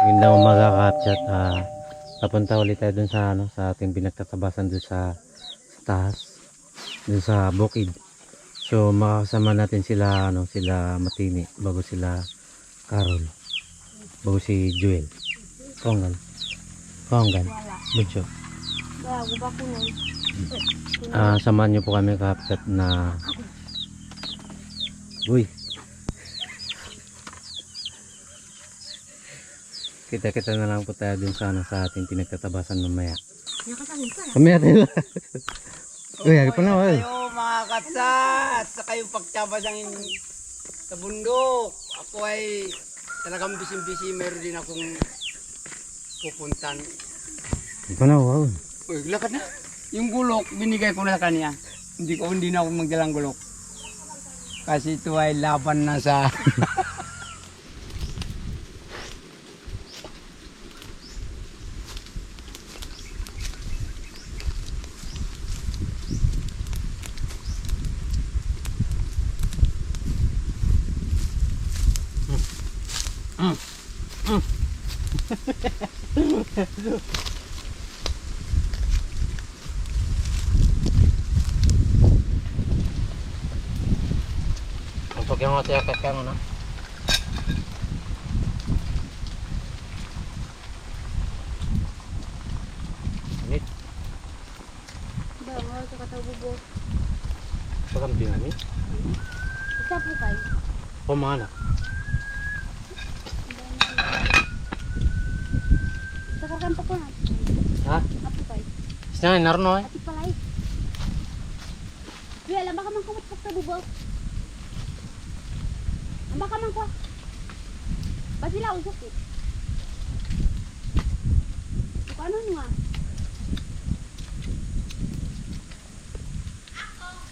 Magandang umaga ka-chat. Papunta ulit tayo dun sa sa ating pinagtatabasan dun sa taas, dun sa bukid. So makakasama natin sila sila Matini, bago sila Carol, bago si Joel. Konggan. Konggan. Bunso. Bago ba ko nun? Samahan niyo po kami ka-chat na uy. Kita-kita na lang po tayo dun sa sa ating pinagtatabasan mamaya. Mamaya tayo. Uy, hari pa na. Uy. Kayo mga katsat, sa kayong pagtabasang sa bundok. Ako ay talagang busy-busy. Meron din akong pupuntan. Hari pa na, wow. Uy, lakad na. Yung gulok, binigay ko na sa kanya. Hindi na ako magdalang gulok. Kasi ito ay laban na sa... Untuk yang masih akak kan na. Ini Bago sa katabubo. pagkampingan ni. Isa po kayo. Pemana? Sa kakampa ko na. Ha? Apo kayo. Sina narno eh. Ati pala eh. Kuya, alam ba ka man kumot sa bubo? Amba ka man ko. Ba't sila usok eh? Paano nga?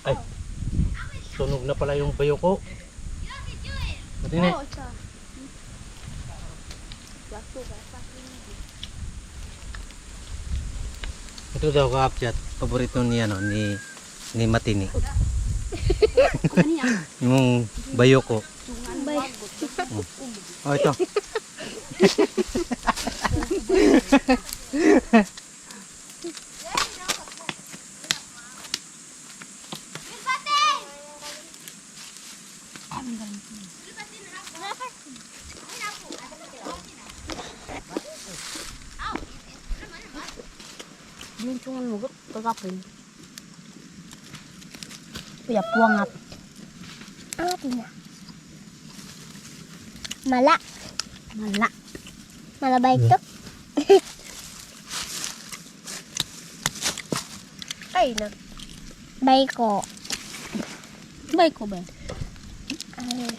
Ay. Sunog na pala yung bayo ko. Matini. Oo, isa. Plasto ka. Ito daw ka-upchat. Paborito niya ni Matini. Ano niya? Yung bayo ko. Bay. Oh, ito. Yung cungan mo, pagkapin. Kuya, puwangat. Angat na. Mala. Mala. Malabay ito. Ay na. Bayko. Bayko ba? Ay.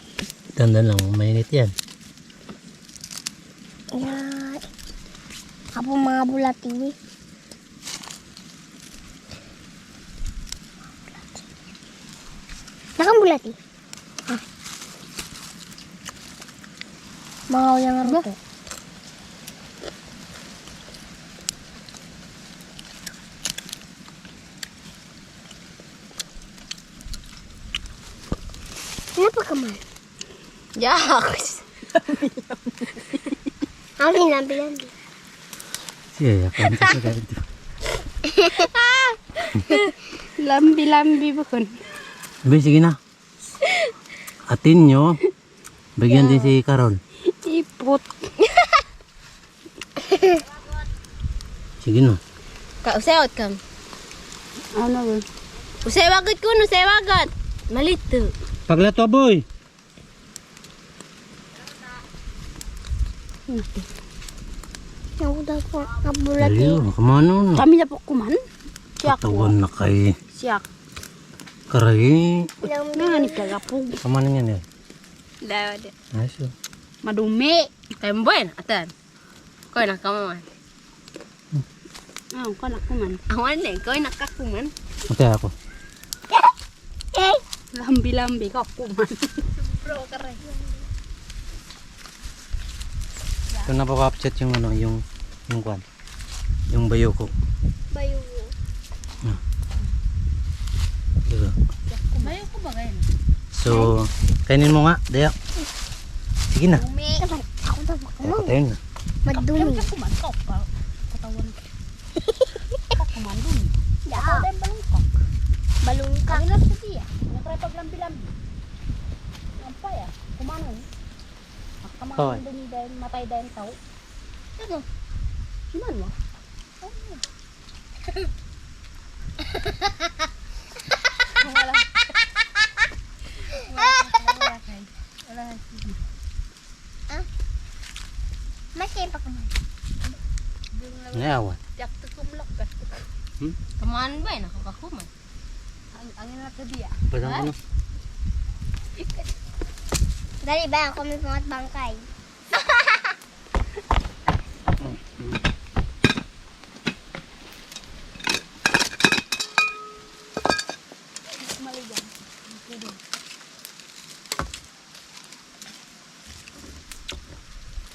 Tanda lang, mainit yan. Yan. Apo mga bulatiwi. Nakambulati. Ah. Mau yang ruto. Kenapa kemana? Ya, aku bilang. Siya ya, kan sa ganito. Lambi-lambi bukan. Sabi, sige na. Atin nyo. Bigyan din si Carol. Ipot. Sige na. Kak, usayot kam. Ano ba? Usay wagat ko, usay wagat. Malit to. Paglato, boy. Aku dah kabulati. Aliyo, kamano na. Kami na po kuman. Siyak ko. Tawan na kay Siyak. Karay. Nga ni kagapog. Kamano niyan eh. Dawad. Ayos yun. Madumi. Temboy na atan. Koy na kamaman. Ah, ko na kuman. Awan na, koy nakakuman. Matay ako. Lambi-lambi ka kuman. Bro, karay. Ito na po ka-upchat yung kwan. Yung bayo ko. Bayo. Diba? Bayo ko ba ganyan? So, kainin mo nga. Daya. Sige na. Ako daw Kaya patayin na. Madumi. Kumantok ka. Katawan ko. Kakumandun. Ako din balungkok. Balungka. Kami lang sa siya. Nakray paglambi-lambi. Nampay ah. Kumanon. Hoy. Kakamandun din. Matay din tao. Ano? Siman mo? Wala. Wala. Sige. Masaya pa kumain. Ngayawan. Tiyak tukumlok ka. Kumain ba eh? Nakakakuman. Ang ina ka diya. Padang ano? Dali ba ako may pangat bangkay? Maligan.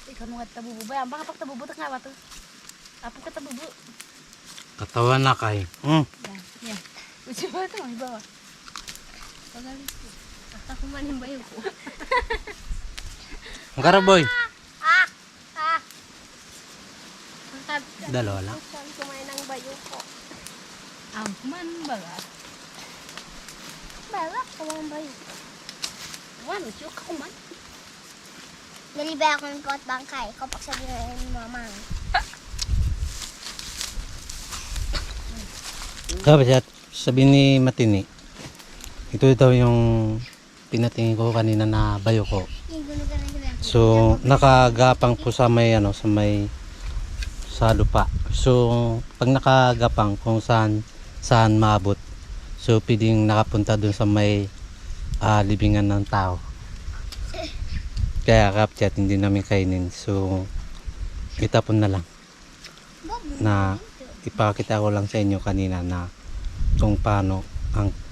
Ikaw nung tabubo ba? Ang baka pagtabubo tak nga ba to? Apo ka tabubo. Katawan na kay. Yan. Yan. Usi ba ito? May bawa. Pagalit ko. Basta kumain ba yun ko? Ang karaboy. Ang sabi ko. Dalawa lang. Saan kumain ng bayo ko? Ang kuman ba ga? Bala, kumain bayo. Wano, siyo ka kuman. Dali ba ako may pangat bangkay? Kapag sabi na ni mamang. Kapag sabi ni Matini, ito daw yung pinatingin ko kanina na bayo ko. Gunugan na sila. So, nakagapang po sa may ano, sa lupa. So, pag nakagapang kung saan maabot. So, pwedeng nakapunta dun sa may libingan ng tao. Kaya kapchat, hindi namin kainin. So, itapon na lang. Na ipakita ko lang sa inyo kanina na kung paano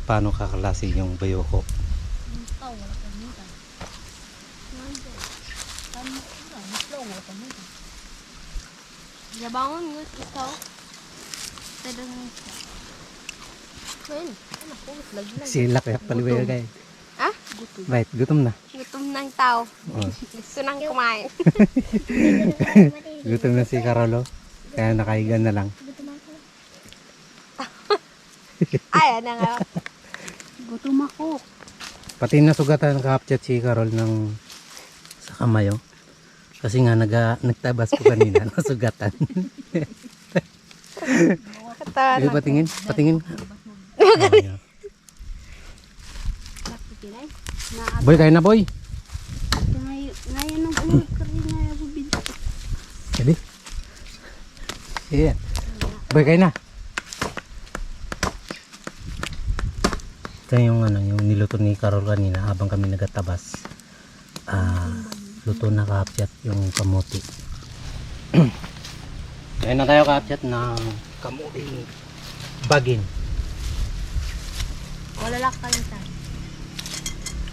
kaklase yung bayo ko. Ikaw, wala ka nita. Tama ko na. Ikaw, wala ka nita. Yabangon yun, ikaw. Tadang nito. Ayun, ano ko, lagi lang. Sila kaya paliwaya kayo. Ah? Right, gutom na. Gutom ng tao. Oh. Gusto nang kumain. Gutom na si Carolo. Kaya nakahiga na lang. Ay, ano nga. Gutom ako. Pati nasugatan kapchat si Carol ng sa kamay oh. Kasi nga nagtabas ko kanina nasugatan. Dito patingin, patingin. Oh, yeah. Boy, kain na boy. Ngayon ang ulit ka rin nga yung bibig. Jadi. Iya. Boy, kain na. Ito yung ano, yung niluto ni Carol kanina habang kami nagatabas. Luto na kapchat yung kamuti. Kain na tayo kapchat ng kamuting bagin. Wala lang ka rin tayo.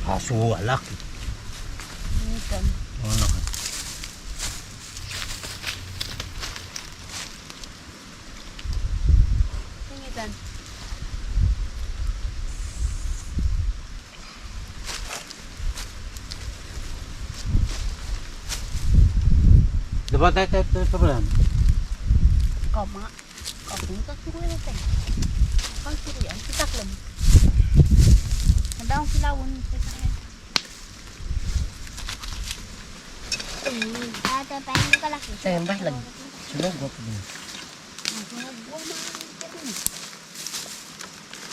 Aso walak. Ngayon. Ano ka? Tingitan. Diba tayo problem? Kau mga. Kau pumunta suruh na tayo. Kau suruh yan. Kita lang. Nandang silawon sa kanya. Ate, paano ka laki? Tembak lagi. Sudah gua punya.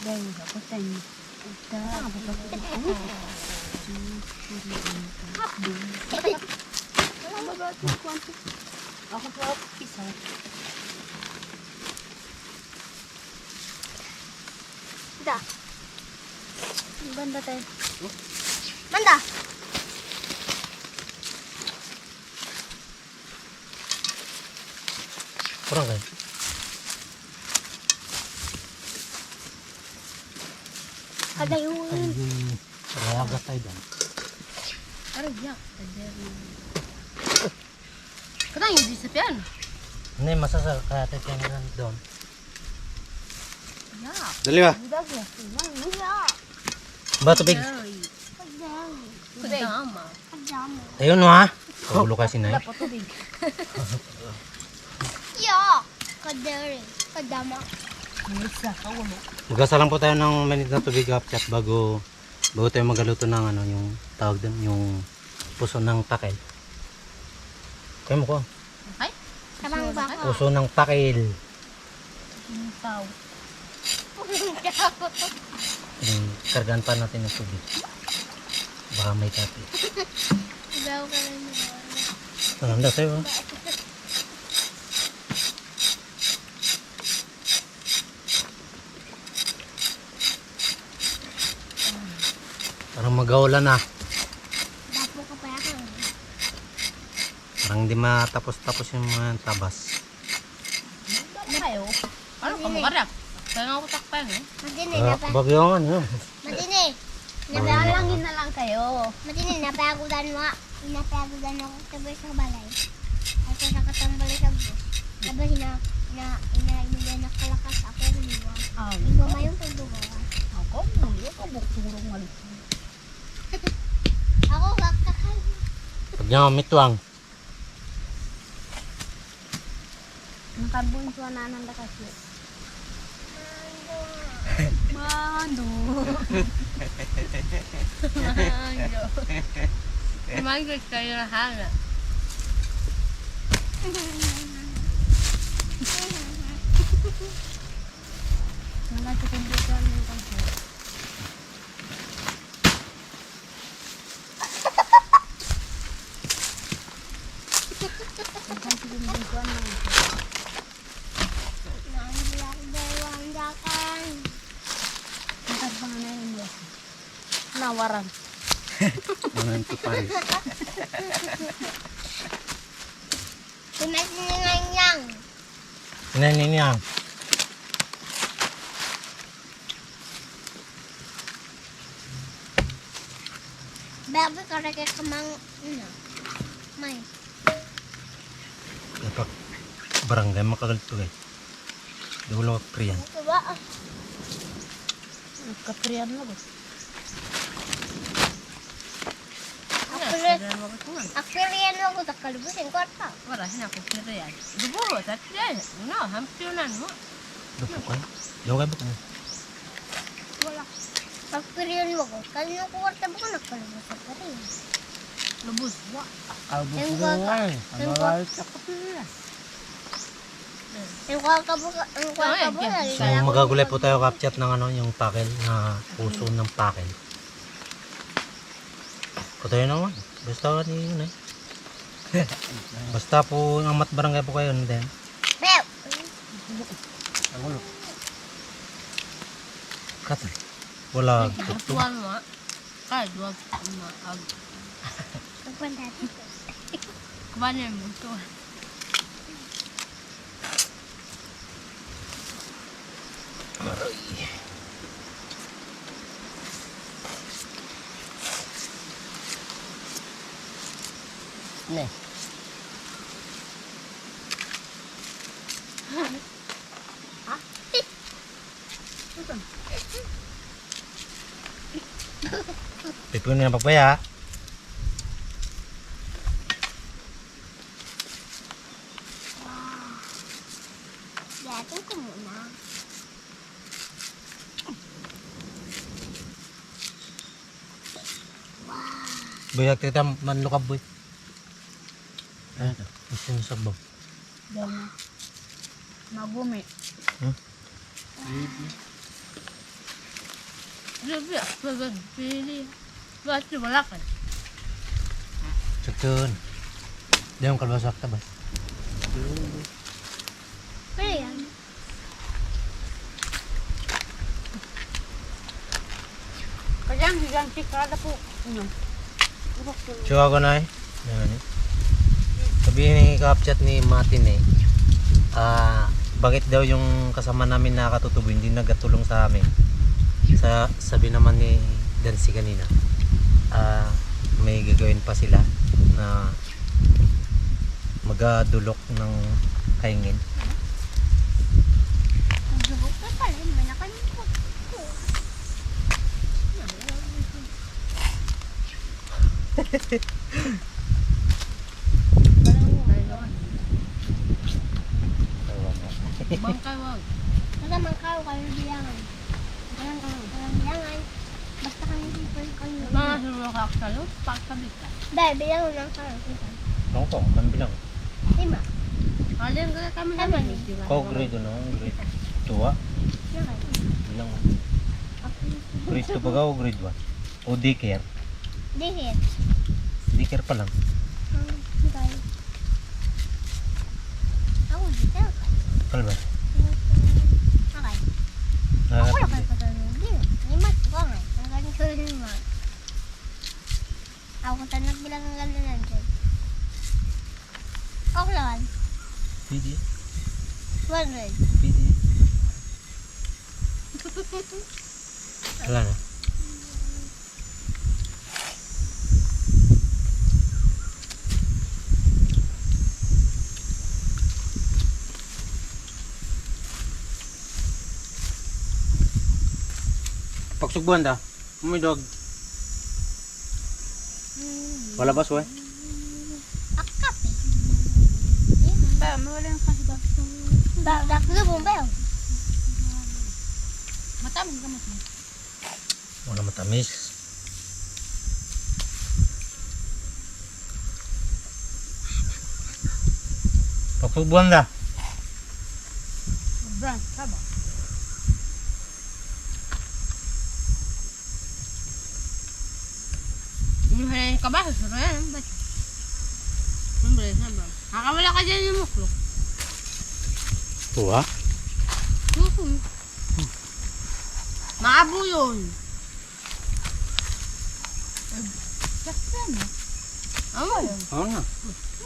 Dahil ako sa inyo. Ako po isa. Da. Banda tayo. Banda! Kurang kan? Kada yun. Ragas tayo dyan. Aray, yak. Kadang yung disapyan. Hindi, masasal kaya tayo kaya doon. Yak. Dali ba? Budak ya. Nang yak. Ba, tubig. Ay. Kadama. Kadama. Ayun ha. Kagulo kasi na Wala pa tubig. Yo! Kadari. Kadama. Isa, kaulo. Magasa lang po tayo ng mainit na tubig kapchat bago tayo magaluto ng ano, yung tawag doon, yung puso ng takil. Kaya mo ko. Ay, Karang baka. Puso ng takil. yung tao. Kargaan pa natin ng tubig. Baka may kape. Gaw ka rin mo. Ano daw sa'yo? Parang mag-aulan na. Dapo ka pa yan. Parang hindi matapos-tapos yung mga tabas. Ano kayo? Ano ka makarap? Kaya nga ako takpan eh. Matini, Bagyo nga ano. Matini. Nalangin na lang kayo. Matini, napagudan mo. Napagudan ako sabay sa balay. Ako sa katambal sa bus. Tapos ina nakalakas ako liwa. Iba ba yung pagdugawan? Ako, muli ako bukturong malis. Ako kakakal. Pag niya mitwang. Ang karbon ko na nanda kasi. Mando. Mando. Mando kayo na hanga. Nagkakabot ng kanto. Nandiyan ako dalawang dakan. Nawaran. Ano yung Paris? Tumasinanganyang. Inanin niya. Babi ka rin kamang may. Dapat barangay makagal to guys. Dulo ka kriyan. Ito ba? Kapriyan mo ba? Akpirian mo ako takalubusin ko pa. Wala siya ako kapriyan. Duburo, tatliyan. No, hampiunan mo. Dupo ka. Daw ka ba? Wala. Akpirian mo ko. Kanino ko kwarta ba ko nakalubusin ko rin. Lubos. Wa. Yung kaka. Yung kaka. So magagulay po tayo kapchat ng ano, yung takil na puso ng takil. Patayo naman. Basta ni yun eh. Basta po ang mat barangay po kayo din. Bew! Kat. Wala. Tuwan mo. Kaya duwag maag. Pagpanda dito. Kabanin mo ito. Ne. Pipin na papaya. Dito ko muna. Buyak kita manlukab boy. Isin sabaw. Dahil na. Nagumi. Grabe, agad pili. Bakit wala ka? Sakun. Dia yung kalbasak tabas. Pero yan. Kaya ang gigantic kada po. Ano? Chuha ko na eh. Yan eh. Sabihin ni kapchat ni Martin eh. Bakit daw yung kasama namin na katutubo hindi nagtulong sa amin? Sabi naman ni Dancy kanina. May gagawin pa sila na magadulok ng kaingin. Nagdubok na pala. May nakalimot ko. Bangkay wag. Naman kayo bilangan. Walang bilangan. Basta kami people kayo. Mga suruha ka salo, pagkabit ka. Dahil bilangan lang kayo. Nongkong, kan bilang. 5. Alin ka kami naman. Kau grade no, grade 2. Bilang. Grade 2 ba ka o grade 1? O daycare? Dihit. Daycare pa lang. Okay. Ako dito. Kal ba? Okay. Ako Ah, lang kayo patanong. Limat ko nga. Ang galing ko rin mo. Ako tanong bilang ang ganda nandiyan. Ako lang. PD. 100. PD. Wala na. Pagsugbuhan ta. May dog. Wala ba suwe? Akap eh. Ba, mawala yung kasi ba? Daklo bumbay. Matamin ka mas. Wala matamis. Pagsugbuhan ta. Brand, kaba. Yung ka ba? Suro yan. Ba't? Siyempre, siyempre. Nakawala ka dyan yung muklok. Tuwa? Maabo yun. Sakta na. Ano yun? Oo na.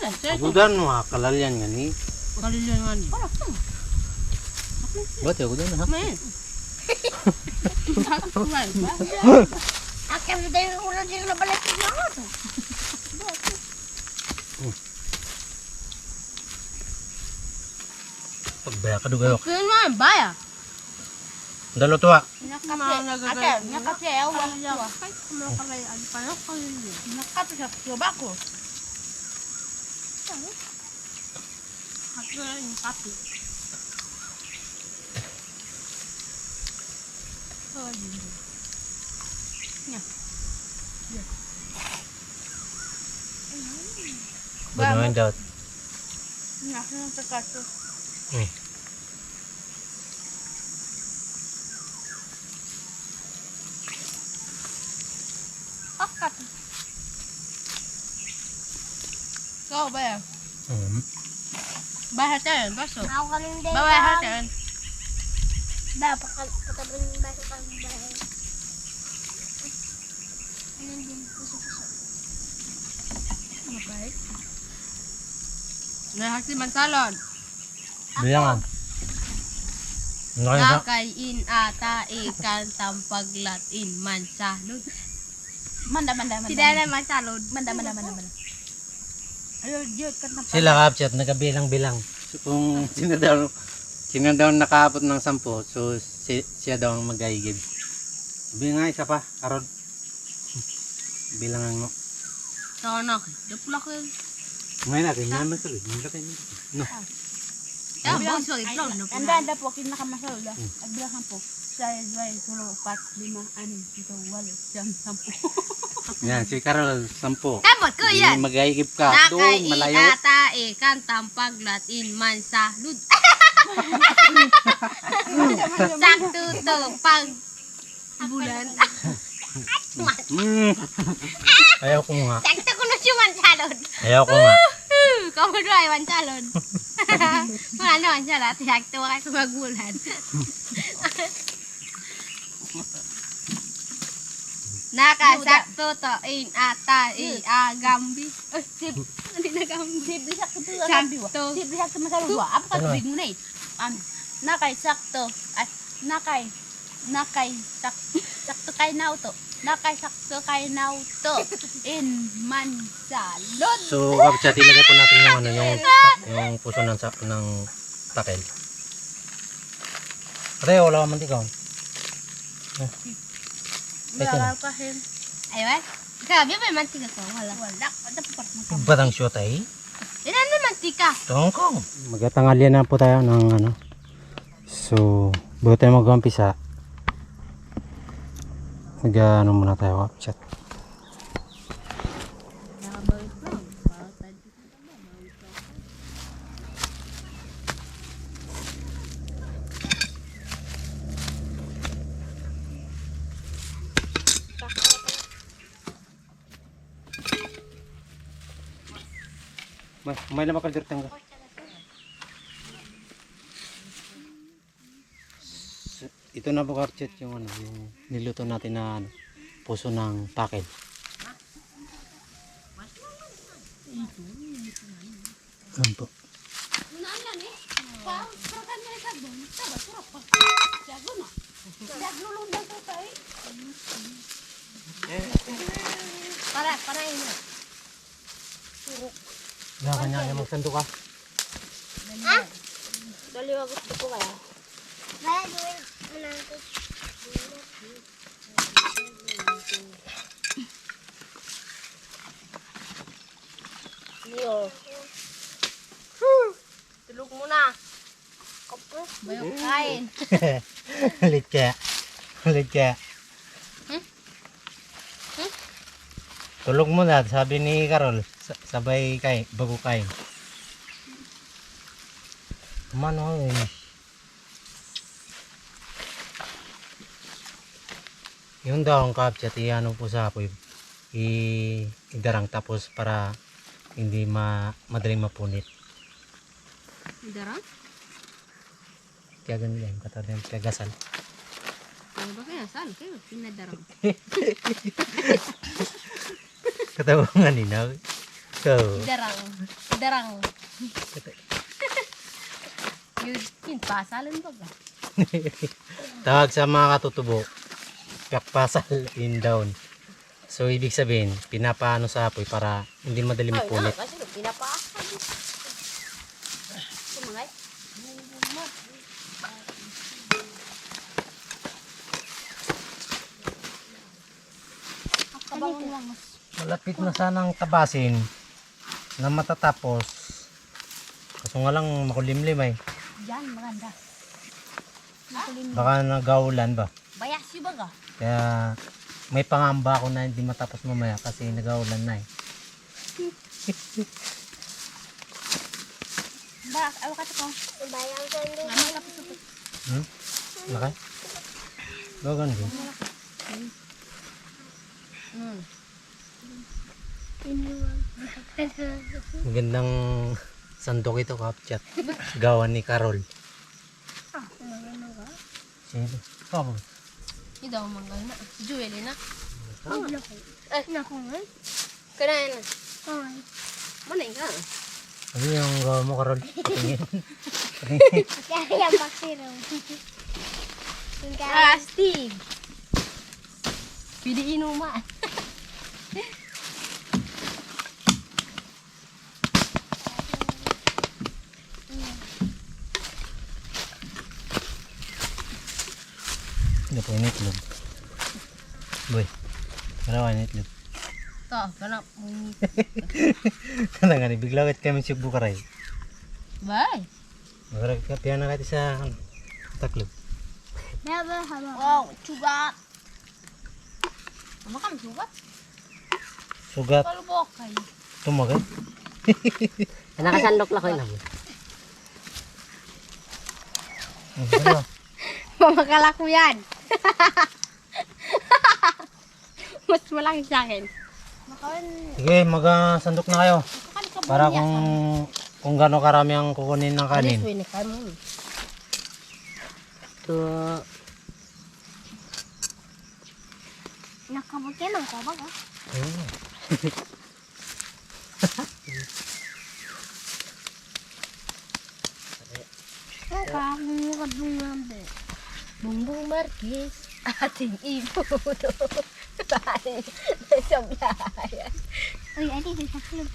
Sakta. Agudan mo ha. Kalalyan nga ni. Kalilyan nga niya. Para ka. Ba't agudan na ha? May. Saktuan ba? Akin na dahil ulo dito na balik na ako. Pagbaya ka dugayok. Kaya mo yung baya. Dalo tuwa. Ate, nakapsi ayaw. Ayaw. Kahit kumang kalay, ano pa lang kalilyan. Nakapsi sa tuba ko. Kasi yung kapi. Oh, yun. Ba't naman daw? Nasa ng takato. Pakat. Ikaw ba yan? Bahay tayo, baso. Ako ka nung dahil. Bahay tayo. Pagkabal ng baso ka ng bahay. Anong din puso-puso. Okay. Nahasi man salon. Bilangan. Nakaya sa... Nakain ata ikan tampaglat in mansalod. Manda. Tidak man salod. Manda. Ayo, jud kan tampaglat. Sila kapchat, nagabilang-bilang. So, kung sino daw nakaabot ng 10, so siya daw ang mag-aigib. Sabi nga, isa pa, karod. Bilangan mo. Sana, dapula ko. Ngayon natin, naman sa rin. No. Ya, bang sorry, bro. Anda po kinakamasal da. Agbrahan po. Saya 2, 3, 4, 5, 6, 7, 8, 9, 10. Yan, si Carol, 10. Tabot ko yan. Mag-aigib ka. Doon, Nakain malayo. ata ikan tampaglat in mansalod. Sakto to pag bulan. Ayaw ko nga. Sakto ko na siya mansalod. Ayaw ko nga. Kamu doon ay mansalod. Wala na mansalod. Sakto ka sa magbulan. Nakasakto to in ata gambi. Oh, sip. Hindi na gambi. Sibli sakto to. Sakto. Sibli sakto masalo ba? Apa ka tubig mo na eh? Nakay sakto. Ay, nakay sakto kay nauto. Nakay sakto kay nauto. In mansalod. So, kapchat, ilagay po natin yung, yung puso ng takel. Pare, wala ka mantika. Balaw ka him. Ayun. Grabe, may mantika ko. Wala. Wala. Batang shoot ay. Ilan na mantika? Tongkong. Magtanghalian na po tayo ng ano. So, bago tayo mag-umpisa, ano muna tayo, chat. May na makalir tangga. Ito na po kapchat yung ano, yung niluto natin na ano, puso ng takil. Ano po? Para yun. Kanya-kanya magsando ka. Daliwa gusto ko kaya. Kaya gawin mo na ito. Niyo. Tulog muna. Bayo kain. Halit kaya. Halit kaya. Tulog mo na, sabi ni Carol. Sabay kay, bago kain. Mano eh. Yun daw ang kapsat, ano po sa apoy. Idarang tapos para hindi madaling mapunit. Darang? Kaya ganun yan, katadang kagasal. Ano ba kaya? Saan kayo? Pinadarang. Katawangan ninaw. So, Darang. Yun, pasalan ba ba? tawag sa mga katutubo, pakpasal in down. So, ibig sabihin, pinapaano sa apoy para hindi madali mapunit. Kasi pinapaasan. Sumangay. Kabangon lang. Malapit na sanang tabasin na matatapos. Kaso nga lang makulimlim ay. Yan, maganda. Baka nagaulan ba? Bayas yung baga. Kaya may pangamba ako na hindi matapos mamaya kasi nagaulan na eh. Ba, awa ka ko. Bayang sando. Lama ka pasupot. Laki? Bagan din. Magandang sandok ito kapchat. Gawan ni Carol. Sino? Kabo. Ito ang manggal na. Jewel na. Naku nga. Kanain na. Ay. Manay ka. Ano yung gawa mo Carol? Patingin. Kaya yung paksiro. Steve. Pili inuman. Hindi po yung itlog. Boy. Karawa yung itlog. Ito, ganap. Kala nga ni bigla kami kami si Bukaray. Bye. Magkarag kapihan na kati sa taklog. Never have a... Wow, sugat. Makan sugat. Sugat. Kalubok kayo. Tumagay. Nakasandok lang ko yun. Ano? Mamakala ko yan. Mas malaki sa akin. Sige, mag-sandok na kayo. Para kung gaano karami ang kukunin ng kanin. Ito, Nakabuti ng kabag ah. Nakakabungabe. Bumbong Marquez, ating ibuno. Bye. Sa biyahe. Uy, adi, sa club.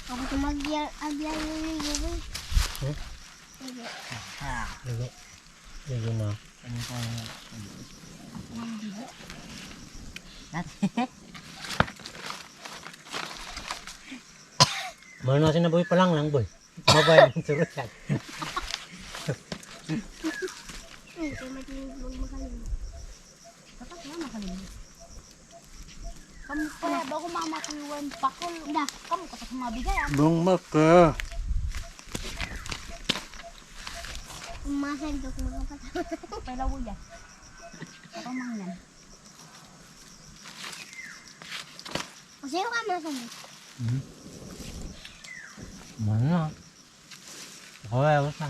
Ako Mag-agyan yung ligo. Hmm? Ligo. Ligo. Ligo na. Mahal na sinaboy pa lang boy. Mabay ng surut yan. Kaya matulog magaling. Dapat nga makalimut. Kamu kaya bago mamatuyuan pakol. Kamu kapag mabigay ah. Bung maka. Umasan ko kung makapatawad. Pailawo yan. Parang mangyan. O sa'yo ka masan ko. Mahal na. Ako ay basta.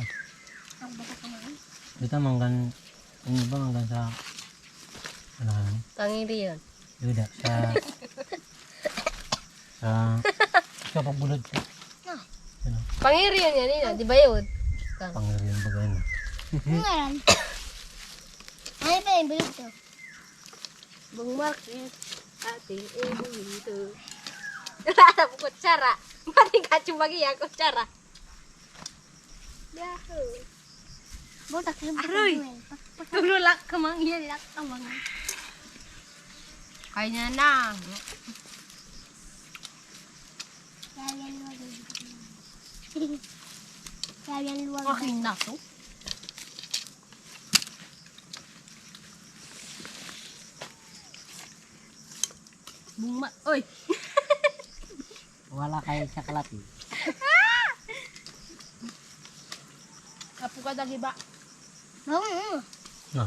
Ako bata kumain. Dito manggan. Yung iba manggan sa ano yan? Tangiri yun. Yuda sa pagbulod siya. Ano? Pangiri yun yan yun, di ba yun? Pangirian bagay na. Ano nga yan? Ano pa yung bilog to? Bung market, ate, dito. Nalala po kutsara. Mati ka chumagi ya kutsara. Yahoo. Botak yung Aroy! Tululak ka mang yan, lak ka mang. Kaya na. Kaya luwag. Kaya luwag. Aking naso. Bungma. Oy! Wala kayo sa kalati. Apo ka dagi ba? Oo. Na.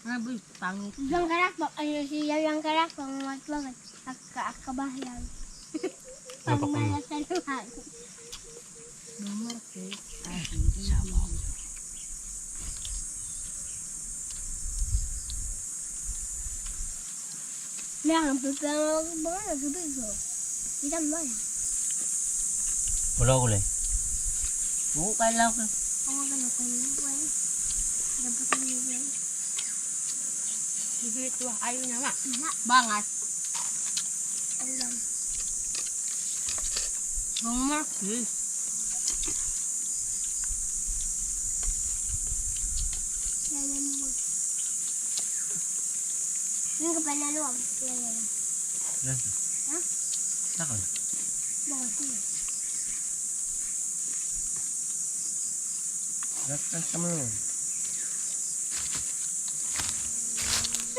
Nga boy, pangit. Yung karak ba? Ano siya yung karak? Pang matwagan. Akabahalan. Pang malasaluhan. Bung market, ate, dito. Meron pipang mga nagubig ko. Hindi mo yan. Wala ko lang. Oo, kailangan ko. Ako gano'n ko yung buwan. Dapat ko yung buwan. Bibit wa, ayaw na ma. Wala. Bangat. Alam. Bung market. Kaya mo. Yung kapanaluwag. Kaya yan. Ha? Saka na. Bakit ko yan?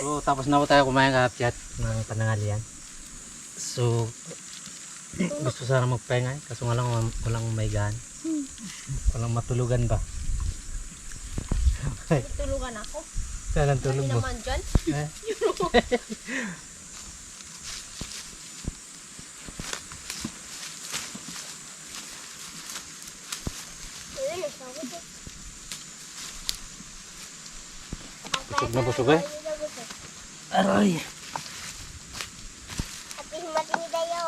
So, tapos na po tayo kumain ka-upchat ng panangalian. So, gusto sana magpahinga eh, kaso nga lang walang maigaan. Walang matulugan ba? Tulungan ako. Saan ang tulog Ano mo? naman dyan? Eh? Ayun, nasagot eh. Busog na busog eh. Aray! At himating dayo.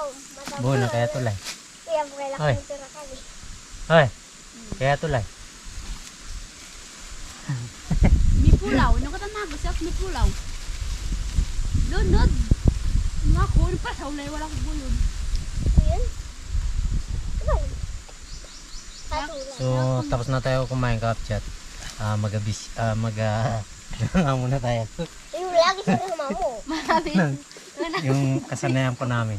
Buo na kaya tulay. Kaya mo kailangan Hoy. yung tira kami. Hoy! Kaya tulay. May pulaw. Ano ka tanago siya? May pulaw. Lunod. Nga ko, pa sa ulay, wala ko buyon. Ayun. Ano? Katulad. So, tapos na tayo kumain ka-upchat. Nga muna tayo. Yung lagi sa kasama mo. Marami. Yung kasanayan po namin.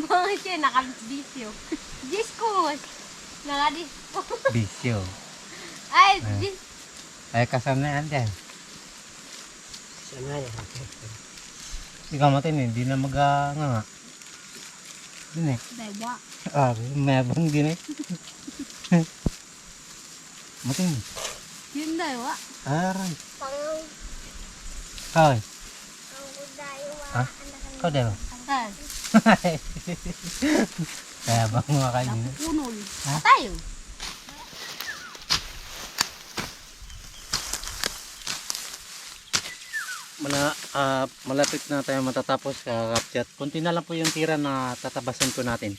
Mga siya, nakabisyo. Disco. Nakadisco. Bisyo. Ay, Ah. dis. Ay, kasanayan dyan. Ikaw matin eh, hindi na nga. Din eh. Dewa. Mayabang din eh. Matin. Yun dewa. Aray. Pang Kaway. dayo Ha? Kau din. Ah, Kaya bang mga kanina. punol. Ha? Tayo. Malapit na tayo matatapos ka-upchat. Kunti na lang po yung tira na tatabasan ko natin.